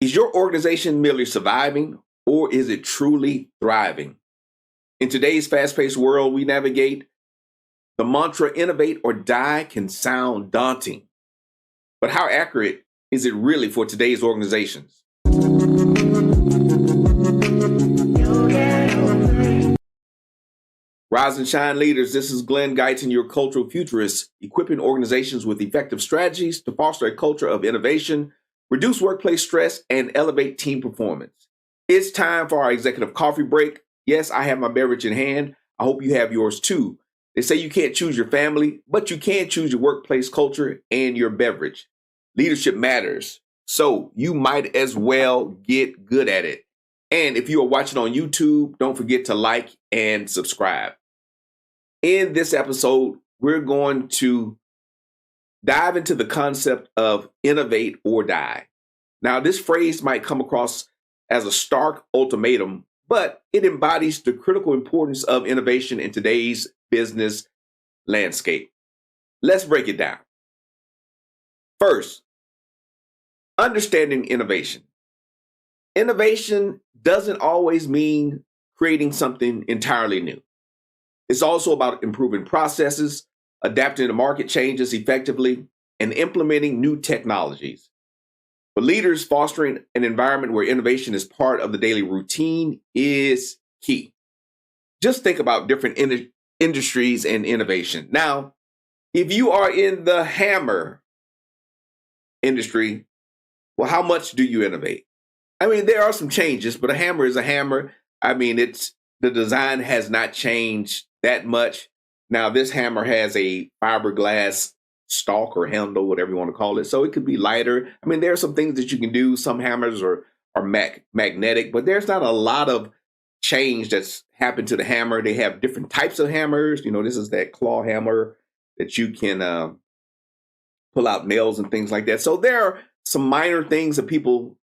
Is your organization merely surviving, or is it truly thriving? In today's fast-paced world we navigate, the mantra innovate or die can sound daunting. But how accurate is it really for today's organizations? Rise and shine leaders, this is Glen, Guyton, your cultural futurist, equipping organizations with effective strategies to foster a culture of innovation, reduce workplace stress, and elevate team performance. It's time for our executive coffee break. Yes, I have my beverage in hand. I hope you have yours too. They say you can't choose your family, but you can choose your workplace culture and your beverage. Leadership matters, so you might as well get good at it. And if you are watching on YouTube, don't forget to like and subscribe. In this episode, we're going to dive into the concept of innovate or die. Now, this phrase might come across as a stark ultimatum, but it embodies the critical importance of innovation in today's business landscape. Let's break it down. First, understanding innovation. Innovation doesn't always mean creating something entirely new. It's also about improving processes, adapting to market changes effectively, and implementing new technologies. For leaders, fostering an environment where innovation is part of the daily routine is key. Just think about different industries and innovation. Now, if you are in the hammer industry, well, how much do you innovate? I mean, there are some changes, but a hammer is a hammer. I mean, the design has not changed that much. Now, this hammer has a fiberglass stalk or handle, whatever you want to call it. So it could be lighter. I mean, there are some things that you can do. Some hammers are magnetic, but there's not a lot of change that's happened to the hammer. They have different types of hammers. You know, this is that claw hammer that you can pull out nails and things like that. So there are some minor things that people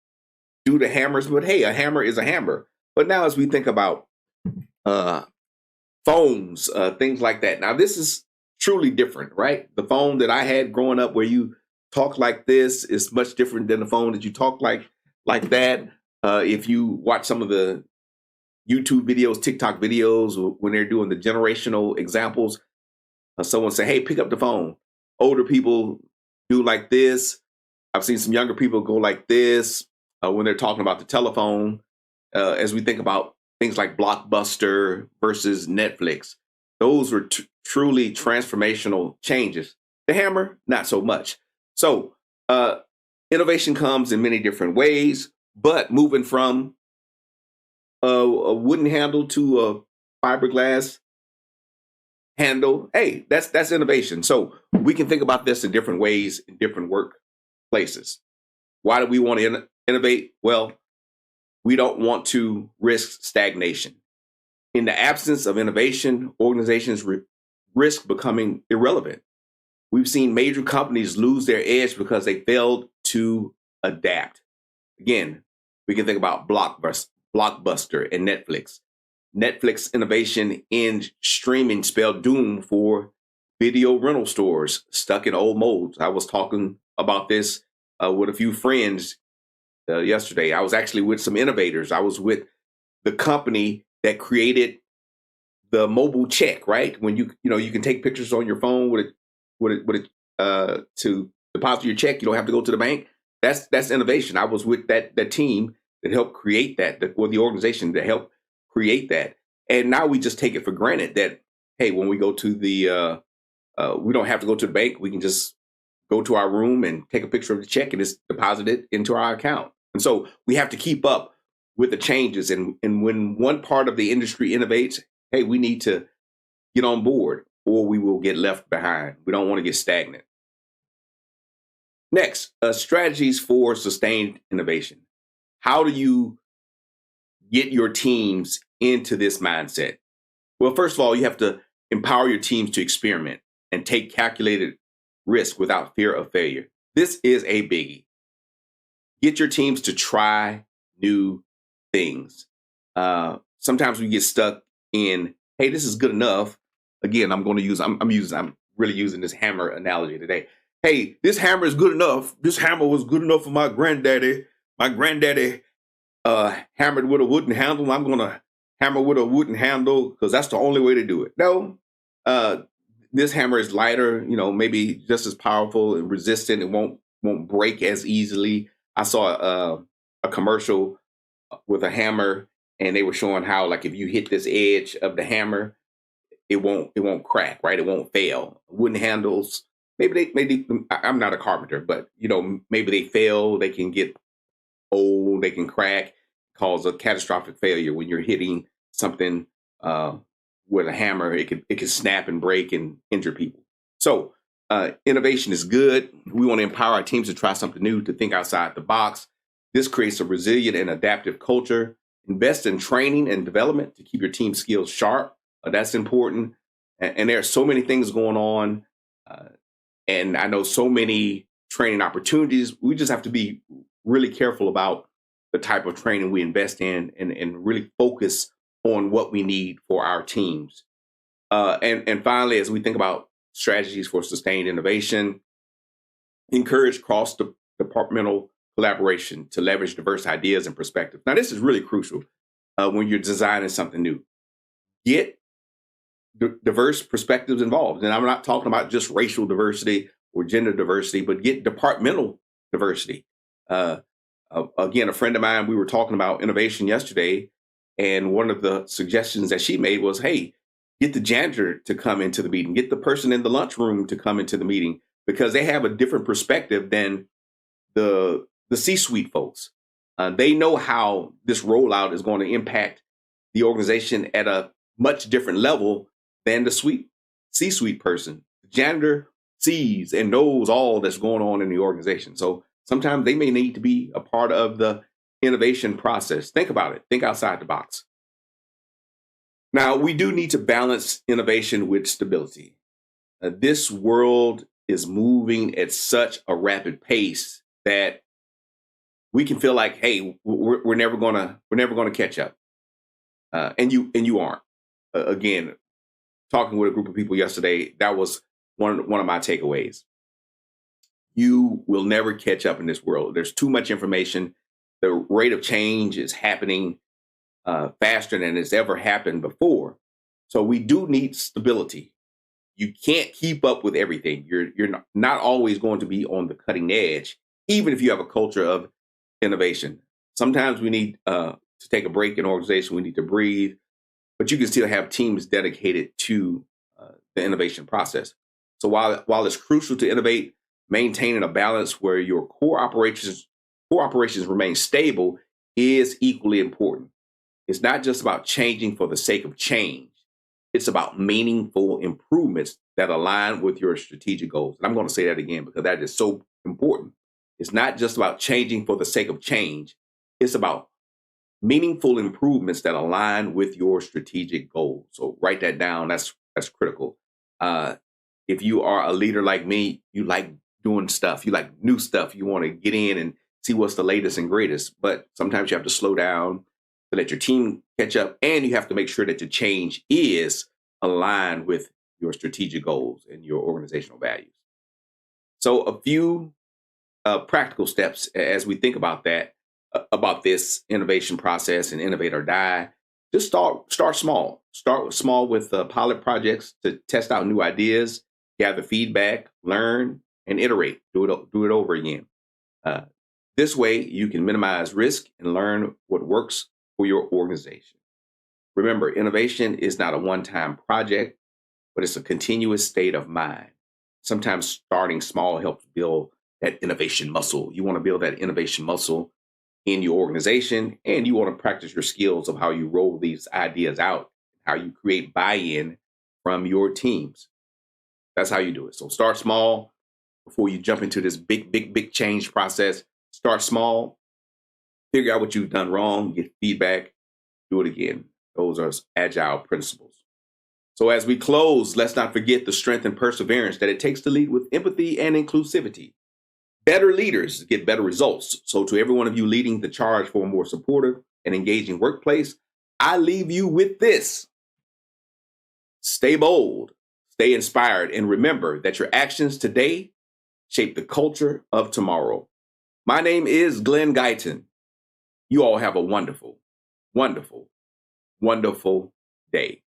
do to hammers, but hey, a hammer is a hammer. But now as we think about phones, things like that. Now, this is truly different, right? The phone that I had growing up where you talk like this is much different than the phone that you talk like that. If you watch some of the YouTube videos, TikTok videos, when they're doing the generational examples, someone say, hey, pick up the phone. Older people do like this. I've seen some younger people go like this when they're talking about the telephone. As we think about things like Blockbuster versus Netflix, those were truly transformational changes. The hammer, not so much. So innovation comes in many different ways, but moving from a wooden handle to a fiberglass handle, hey, that's innovation. So we can think about this in different ways in different workplaces. Why do we want to innovate? Well, we don't want to risk stagnation. In the absence of innovation, organizations risk becoming irrelevant. We've seen major companies lose their edge because they failed to adapt. Again, we can think about Blockbuster and Netflix. Netflix innovation in streaming spelled doom for video rental stores stuck in old molds. I was talking about this with a few friends yesterday. I was actually with some innovators. I was with the company that created the mobile check, right? When you can take pictures on your phone with it to deposit your check. You don't have to go to the bank. That's innovation. I was with that team that helped create that, or the organization that helped create that. And now we just take it for granted that, hey, when we go to we don't have to go to the bank. We can just go to our room and take a picture of the check and it's deposited into our account. And so we have to keep up with the changes. And when one part of the industry innovates, hey, we need to get on board or we will get left behind. We don't want to get stagnant. Next, strategies for sustained innovation. How do you get your teams into this mindset? Well, first of all, you have to empower your teams to experiment and take calculated risk without fear of failure. This is a biggie. Get your teams to try new things. Sometimes we get stuck in, hey, this is good enough. Again, I'm really using this hammer analogy today. Hey, this hammer is good enough. This hammer was good enough for my granddaddy. my granddaddy hammered with a wooden handle. I'm going to hammer with a wooden handle because that's the only way to do it. No, uh, this hammer is lighter, maybe just as powerful and resistant. It won't break as easily. I saw a commercial with a hammer, and they were showing how, like, if you hit this edge of the hammer, it won't crack, right? It won't fail. Wooden handles, maybe I'm not a carpenter, but maybe they fail. They can get old. They can crack, cause a catastrophic failure when you're hitting something with a hammer. It can snap and break and injure people. So innovation is good. We want to empower our teams to try something new, to think outside the box. This creates a resilient and adaptive culture. Invest in training and development to keep your team skills sharp. That's important. And there are so many things going on. And I know so many training opportunities. We just have to be really careful about the type of training we invest in, and really focus on what we need for our teams. And finally, as we think about strategies for sustained innovation, encourage cross-departmental collaboration to leverage diverse ideas and perspectives. Now, this is really crucial when you're designing something new. Get diverse perspectives involved. And I'm not talking about just racial diversity or gender diversity, but get departmental diversity. Again, a friend of mine, we were talking about innovation yesterday, and one of the suggestions that she made was, hey, get the janitor to come into the meeting, get the person in the lunchroom to come into the meeting, because they have a different perspective than the C-suite folks. They know how this rollout is going to impact the organization at a much different level than the C-suite person. The janitor sees and knows all that's going on in the organization. So sometimes they may need to be a part of the innovation process. Think about it. Think outside the box. Now, we do need to balance innovation with stability. This world is moving at such a rapid pace that we can feel like, hey, we're never gonna catch up, and you aren't. Again, talking with a group of people yesterday, that was one of my takeaways. You will never catch up in this world. There's too much information. The rate of change is happening faster than it's ever happened before. So we do need stability. You can't keep up with everything. You're not always going to be on the cutting edge, even if you have a culture of innovation. Sometimes we need to take a break in organization. We need to breathe, but you can still have teams dedicated to the innovation process. So while it's crucial to innovate, maintaining a balance where your core operations remain stable is equally important. It's not just about changing for the sake of change. It's about meaningful improvements that align with your strategic goals. And I'm going to say that again because that is so important. It's not just about changing for the sake of change. It's about meaningful improvements that align with your strategic goals. So write that down. That's critical. If you are a leader like me, you like doing stuff. You like new stuff. You want to get in and see what's the latest and greatest. But sometimes you have to slow down to let your team catch up, and you have to make sure that the change is aligned with your strategic goals and your organizational values. So a few practical steps as we think about that, about this innovation process and innovate or die. Just start small. Start small with pilot projects to test out new ideas, gather feedback, learn, and iterate. Do it over again. This way, you can minimize risk and learn what works for your organization. Remember, innovation is not a one-time project, but it's a continuous state of mind. Sometimes starting small helps build that innovation muscle. You want to build that innovation muscle in your organization, and you want to practice your skills of how you roll these ideas out, how you create buy-in from your teams. That's how you do it. So start small before you jump into this big change process. Start small, figure out what you've done wrong, get feedback, do it again. Those are agile principles. So as we close, let's not forget the strength and perseverance that it takes to lead with empathy and inclusivity. Better leaders get better results. So to every one of you leading the charge for a more supportive and engaging workplace, I leave you with this. Stay bold, stay inspired, and remember that your actions today shape the culture of tomorrow. My name is Glen Guyton, You all have a wonderful, wonderful, wonderful day.